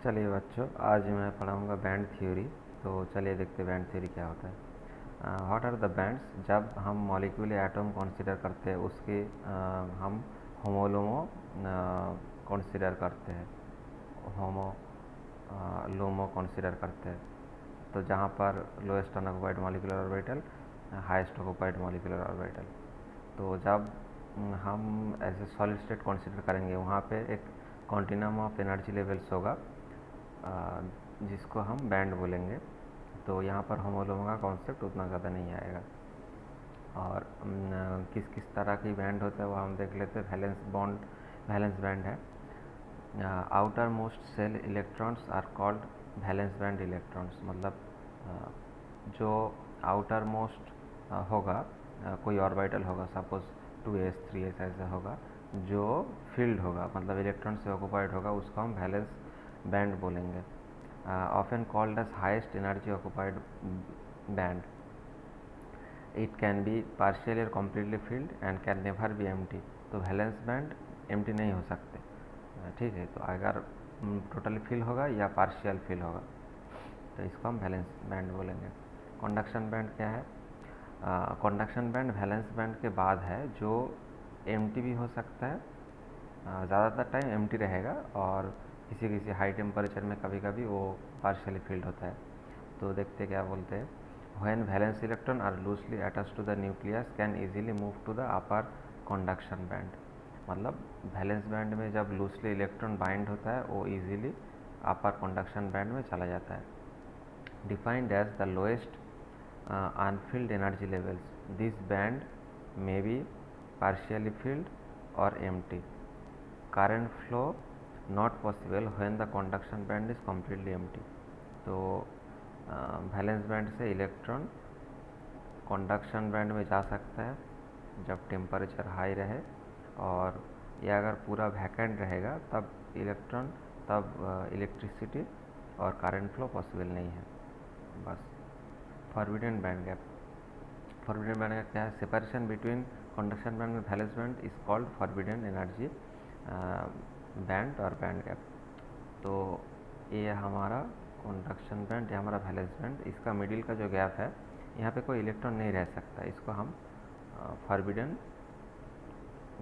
चलिए बच्चों, आज मैं पढ़ाऊँगा बैंड थ्योरी। तो चलिए देखते हैं बैंड थ्योरी क्या होता है। What are the bands? जब हम मॉलिक्यूल या एटम कंसीडर करते हैं उसके हम होमोलोमो कंसीडर करते हैं, होमो लोमो कंसीडर करते हैं। तो जहाँ पर lowest unoccupied molecular orbital, highest occupied molecular orbital. तो जब हम ऐसे सॉलिड स्टेट कंसीडर करेंगे, वहाँ पे एक कॉन्टिनम ऑफ एनर्जी लेवल्स होगा, जिसको हम बैंड बोलेंगे। तो यहाँ पर होमोलोमा का कॉन्सेप्ट उतना ज़्यादा नहीं आएगा। और किस किस तरह की बैंड होता है वो हम देख लेते हैं। वैलेंस बैंड है। Outermost shell electrons are called valence band electrons. मतलब जो आउटर मोस्ट होगा, कोई ऑर्बिटल होगा, सपोज 2s 3s ऐसा होगा, जो फील्ड होगा मतलब इलेक्ट्रॉन से ऑक्युपाइड होगा, उसको हम वैलेंस बैंड बोलेंगे। Often called as highest energy occupied band. It can be partially or completely filled and can never be empty. तो वैलेंस बैंड एम्प्टी नहीं हो सकते, ठीक है। तो अगर टोटली फिल होगा या पार्शियल फिल होगा तो इसको हम वैलेंस बैंड बोलेंगे। कंडक्शन बैंड क्या है? कंडक्शन बैंड वैलेंस बैंड के बाद है, जो एम्प्टी भी हो सकता है, ज़्यादातर टाइम एम्प्टी रहेगा, और किसी किसी हाई टेम्परेचर में कभी कभी वो पार्शियली फील्ड होता है। तो देखते क्या बोलते हैं। When valence electron are loosely attached to the nucleus can easily move to the upper conduction band. मतलब वैलेंस बैंड में जब लूजली इलेक्ट्रॉन बाइंड होता है, वो इजीली अपर कंडक्शन बैंड में चला जाता है। Defined as the lowest unfilled energy levels. This band may be partially filled or empty. Current flow not possible when the conduction band is completely empty. तो valence band से electron conduction band में जा सकता है जब temperature high रहे, और यह अगर पूरा वैकेंट रहेगा तब इलेक्ट्रिसिटी और करंट फ्लो पॉसिबल नहीं है। बस। Forbidden band gap. Forbidden band gap क्या है? Separation between conduction band and valence band is called forbidden energy band और बैंड गैप। तो ये हमारा कंडक्शन बैंड, ये हमारा वैलेंस बैंड, इसका मिडिल का जो गैप है, यहाँ पे कोई इलेक्ट्रॉन नहीं रह सकता, इसको हम फॉरबिडन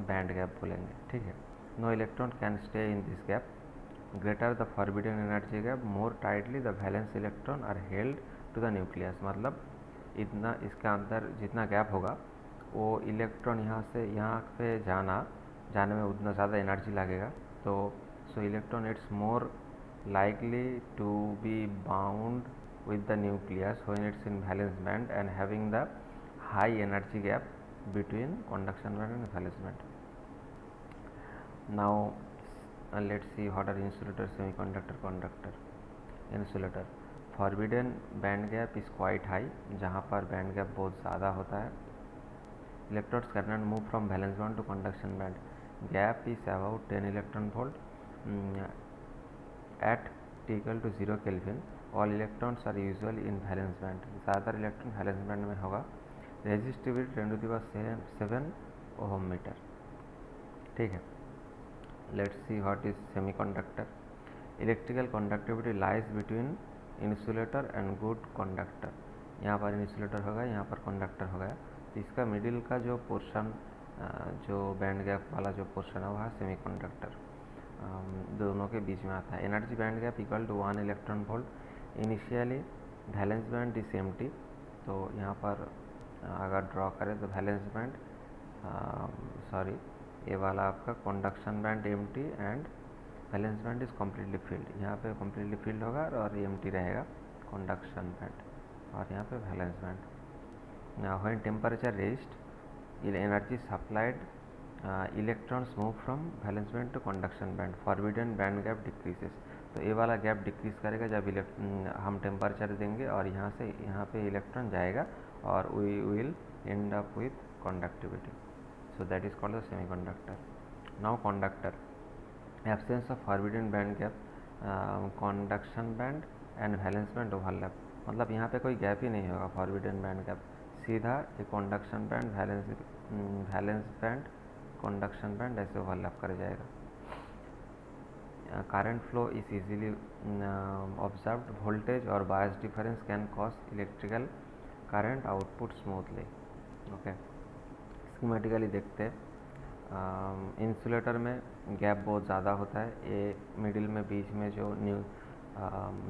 बैंड गैप बोलेंगे, ठीक है। No electron can stay in this gap. Greater the forbidden energy gap, more tightly the valence electron are held to the nucleus. मतलब इतना इसका अंदर जितना गैप होगा, वो इलेक्ट्रॉन यहाँ से यहाँ पे जाने में उतना ज़्यादा एनर्जी लगेगा। तो सो electron it's more likely to be bound with the nucleus when it's in valence band and having the high energy gap between conduction band and valence band. Now let's see what are insulator, semiconductor, conductor. Insulator, forbidden band gap is quite high, जहाँ पर band gap बहुत ज़्यादा होता है। Electrons cannot move from valence band to conduction band. Gap is about 10 electron volt. At T equal to 0 Kelvin, all electrons are usually in valence band. ज़्यादातर electron valence band में होगा। Resistivity 10⁻7 ohm metre, ठीक है। Let's see what is semiconductor. Electrical conductivity lies between insulator and good conductor. यहाँ पर insulator होगा, यहाँ पर कंडक्टर होगा। इसका मिडिल का जो पोर्शन, जो बैंड गैप वाला जो पोर्शन है, वह सेमीकंडक्टर दोनों के बीच में आता है। Energy band gap equal to 1 electron volt. Initially valence band is empty. तो यहाँ पर अगर ड्रॉ करें तो वैलेंस बैंड, ये वाला आपका conduction band empty and valence band is completely field. यहाँ पे कम्प्लीटली फील्ड होगा और एम्प्टी रहेगा कंडक्शन बैंड, और यहाँ पे valence band. When temperature raised, energy supplied, electrons move from valence band to conduction band, forbidden band gap decreases. तो ये वाला गैप डिक्रीज करेगा जब हम टेम्परेचर देंगे, और यहाँ से यहाँ पे इलेक्ट्रॉन जाएगा, और we will end up with conductivity. So that is called the semiconductor. Now conductor, absence of forbidden band gap, conduction band and valence band overlap. मतलब यहाँ पे कोई गैप ही नहीं होगा फॉरबिडन बैंड गैप, सीधा एक conduction band valence band conduction band ऐसे overlap कर जाएगा। current flow is easily observed. Voltage or bias difference can cause electrical current output smoothly. ओके, स्कीमेटिकली देखते हैं, इंसुलेटर में गैप बहुत ज़्यादा होता है, ये मिडिल में बीच में जो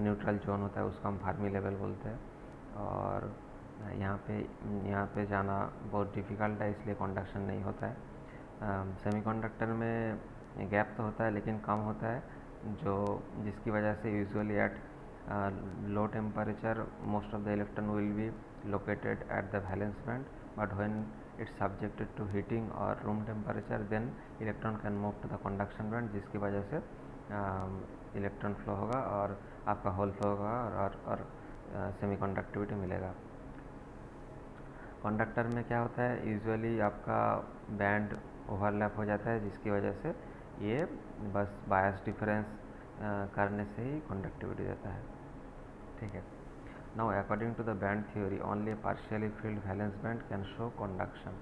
न्यूट्रल जोन होता है उसको हम फर्मी लेवल बोलते हैं, और यहाँ पे जाना बहुत डिफ़िकल्ट है, इसलिए कंडक्शन नहीं होता है। सेमीकंडक्टर में गैप तो होता है लेकिन कम होता है, जिसकी वजह से usually at low temperature most of the electron will B located at the valence band, but when it's subjected to heating or room temperature then electron can move to the conduction band, जिसकी वजह से electron flow होगा और आपका whole flow होगा और semi conductivity मिलेगा। Conductor में क्या होता है, यूजुअली आपका बैंड ओवरलैप हो जाता है, जिसकी वजह से ये बस बायस डिफरेंस करने से ही कंडक्टिविटी देता है। ठीक है, now according to the band theory only partially filled valence band can show conduction.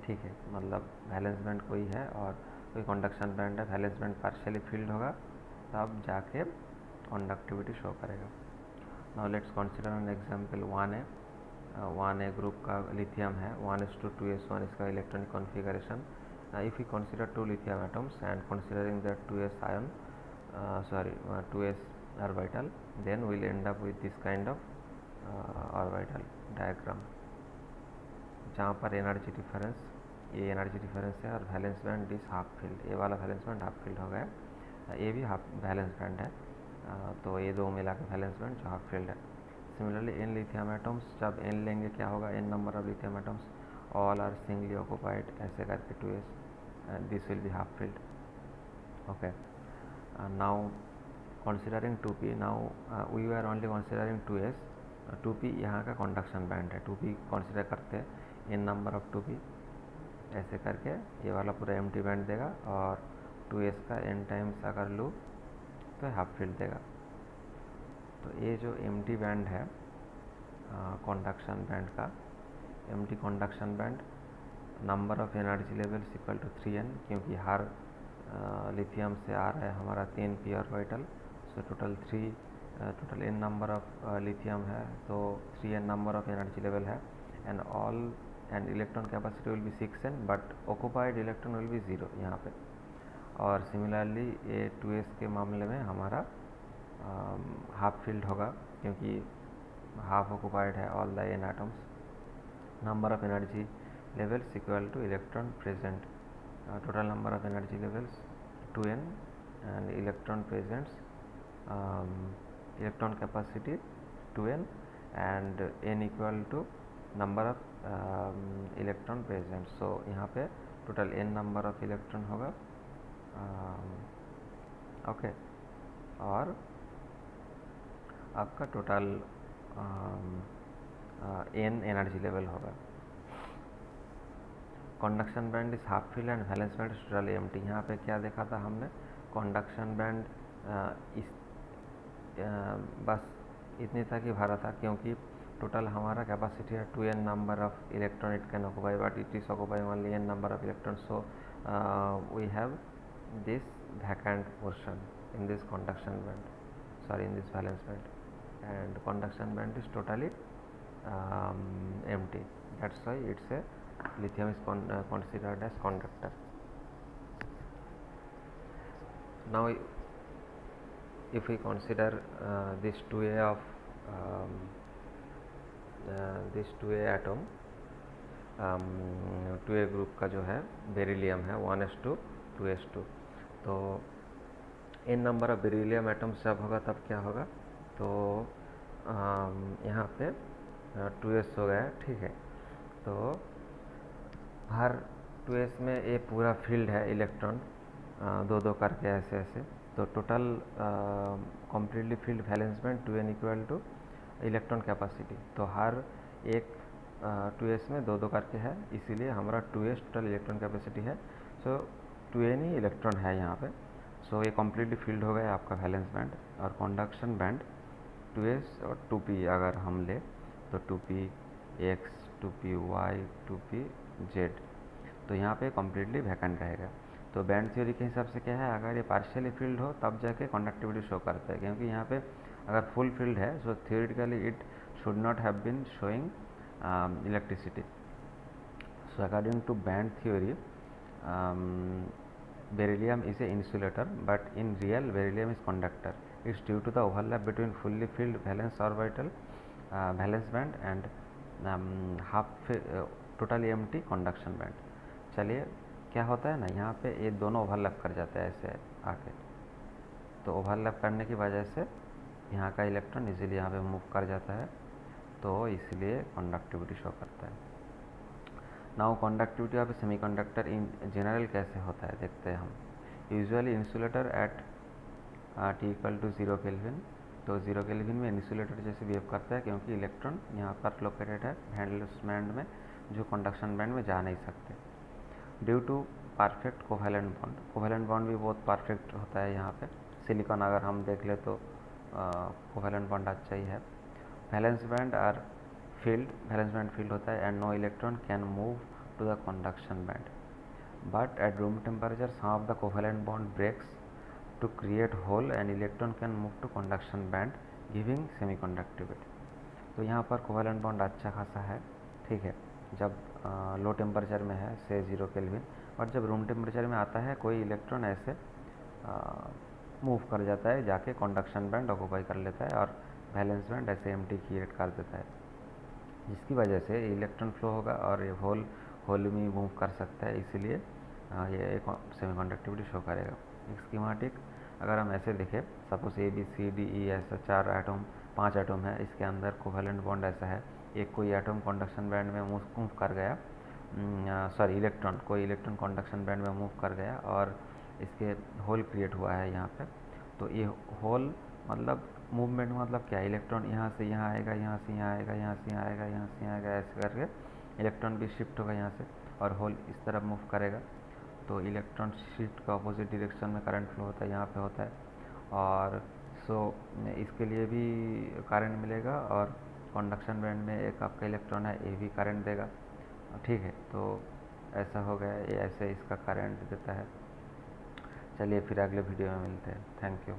ठीक है, मतलब वैलेंस बैंड कोई है और कोई कंडक्शन बैंड है, वैलेंस बैंड पार्शियली फील्ड होगा तब जाके कंडक्टिविटी शो करेगा। Now let's consider an example 1A group का लिथियम है, 1:2s1 इसका electronic configuration. If you consider 2 lithium atoms and considering the 2s orbital, then we'll end up with this kind of orbital diagram, जहाँ पर energy difference, ये energy difference है और valence band इस half field, ये वाला valence band half field हो गया, ये भी हाफ वैलेंस बैंड है, तो ये दो मिला के वैलेंस बैंड जो हाफ फील्ड है। सिमिलरली इन लिथियम एटम्स, जब एन लेंगे क्या होगा, n number of lithium atoms all are singly occupied, ऐसे करके 2s, this will be half filled. Okay, now considering 2p, now we were only considering 2s, 2p यहाँ का conduction band है, 2p consider करते हैं, n नंबर ऑफ 2p ऐसे करके ये वाला पूरा एम्प्टी बैंड देगा, और 2s का n टाइम्स अगर लूँ तो हाफ फील्ड देगा। तो ये जो एम्प्टी बैंड है कंडक्शन बैंड का, empty conduction band, number of energy levels equal to 3n, क्योंकि हर लिथियम से आ रहा है हमारा 3 p orbital, so total n number of lithium है, तो 3n number of energy level है, and electron capacity will be 6n, but occupied electron will be 0 यहाँ पे। और सिमिलरली ये 2s के मामले में हमारा हाफ फील्ड होगा, क्योंकि हाफ ऑक्युपाइड है all the n atoms. Number of energy levels equal two electron present, total number of energy levels 2n and electron presence, electron capacity 2n and n equal to number of electron present, so यहाँ पे total n number of electron होगा, okay, और आपका total n energy level होगा। Conduction band इस half field and valence band totally empty. यहाँ पे क्या देखा था हमने, कंडक्शन बैंड इस बस इतनी तक ही भरा था, क्योंकि टोटल हमारा कैपेसिटी है 2n number of electron it can occupy, but it is occupy only n number of electron, so we have this vacant portion in this conduction band, sorry in this valence band, and conduction band is totally empty, that's why it's a lithium is considered as conductor. Now if we consider this 2a of this 2a atom, 2a group का जो है beryllium है 1s2 तो n number of beryllium atoms जब होगा तब क्या होगा, तो यहाँ पे 2s हो गया, ठीक है, तो हर 2s में ये पूरा फील्ड है इलेक्ट्रॉन दो दो करके ऐसे, तो total completely field valence band 2n equal two electron capacity, तो हर एक 2s में दो दो करके है, इसीलिए हमारा 2s टोटल इलेक्ट्रॉन कैपेसिटी है, सो 2n ही इलेक्ट्रॉन है यहाँ पे, सो ये कम्प्लीटली फील्ड हो गया आपका वैलेंस बैंड। और कंडक्शन बैंड 2s और 2p अगर हम ले तो 2px 2py 2pz, तो यहाँ पे कम्प्लीटली वैकेंट रहेगा। तो बैंड थ्योरी के हिसाब से क्या है, अगर ये पार्शियली फील्ड हो तब जाके कंडक्टिविटी शो करता है, क्योंकि यहाँ पे अगर फुल फील्ड है so theoretically it should not have been showing electricity. So according to band theory beryllium is a insulator, but in real beryllium is conductor. It's due to the overlap between fully filled valence orbital valence band and totally empty conduction band. चलिए क्या होता है ना, यहाँ पे ये दोनों overlap कर जाते हैं ऐसे आके, तो ओवरलैप करने की वजह से यहाँ का इलेक्ट्रॉन इजीली यहाँ पे मूव कर जाता है, तो इसलिए कंडक्टिविटी शो करता है. Now conductivity of semiconductor in general कैसे होता है देखते हैं हम. Usually insulator at T = 0 kelvin, तो 0 केल्विन में इंसुलेटर जैसे बिहेव करता है, क्योंकि इलेक्ट्रॉन यहाँ पर लोकेटेड है वैलेंस बैंड में, जो कंडक्शन बैंड में जा नहीं सकते. Due to perfect covalent bond, covalent bond भी बहुत परफेक्ट होता है यहाँ पे. सिलिकॉन अगर हम देख ले तो कोवैलेंट बॉन्ड अच्छा ही है. Valence band are filled, valence band filled होता है, and no electron can move to the conduction band. But at room temperature some of the covalent bond breaks to create hole and electron can move to conduction band giving semiconductivity. तो यहाँ पर covalent bond अच्छा खासा है, ठीक है, जब low temperature में है से 0 केल्विन, और जब रूम टेम्परेचर में आता है कोई इलेक्ट्रॉन ऐसे मूव कर जाता है, जाके कंडक्शन बैंड ऑक्यूपाई कर लेता है और वैलेंस बैंड ऐसे एम्प्टी क्रिएट कर देता है, जिसकी वजह से इलेक्ट्रॉन फ्लो होगा और ये होल में मूव कर सकता है, इसीलिए ये एक सेमीकंडक्टिविटी शो करेगा. स्कीमेटिक अगर हम ऐसे देखें, suppose A B C D E ऐसा 5 एटम है, इसके अंदर कोवैलेंट बॉन्ड ऐसा है, एक कोई एटम कंडक्शन बैंड में मूव कर गया, कोई इलेक्ट्रॉन कंडक्शन बैंड में मूव कर गया और इसके होल क्रिएट हुआ है यहाँ पे. तो ये होल मतलब मूवमेंट मतलब क्या, इलेक्ट्रॉन यहाँ से यहाँ आएगा, यहाँ से यहाँ आएगा, यहाँ से यहाँ आएगा, यहाँ से यहाँ आएगा, ऐसे करके इलेक्ट्रॉन भी शिफ्ट होगा यहाँ से, और होल इस तरफ मूव करेगा. तो इलेक्ट्रॉन शिफ्ट का अपोजिट डायरेक्शन में करंट फ्लो होता है, यहाँ पे होता है, और इसके लिए भी करंट मिलेगा, और कंडक्शन बैंड में एक आपका इलेक्ट्रॉन है, ये भी करंट देगा, ठीक है. तो ऐसा हो गया, ये ऐसे इसका करंट देता है. चलिए फिर अगले वीडियो में मिलते हैं. Thank you.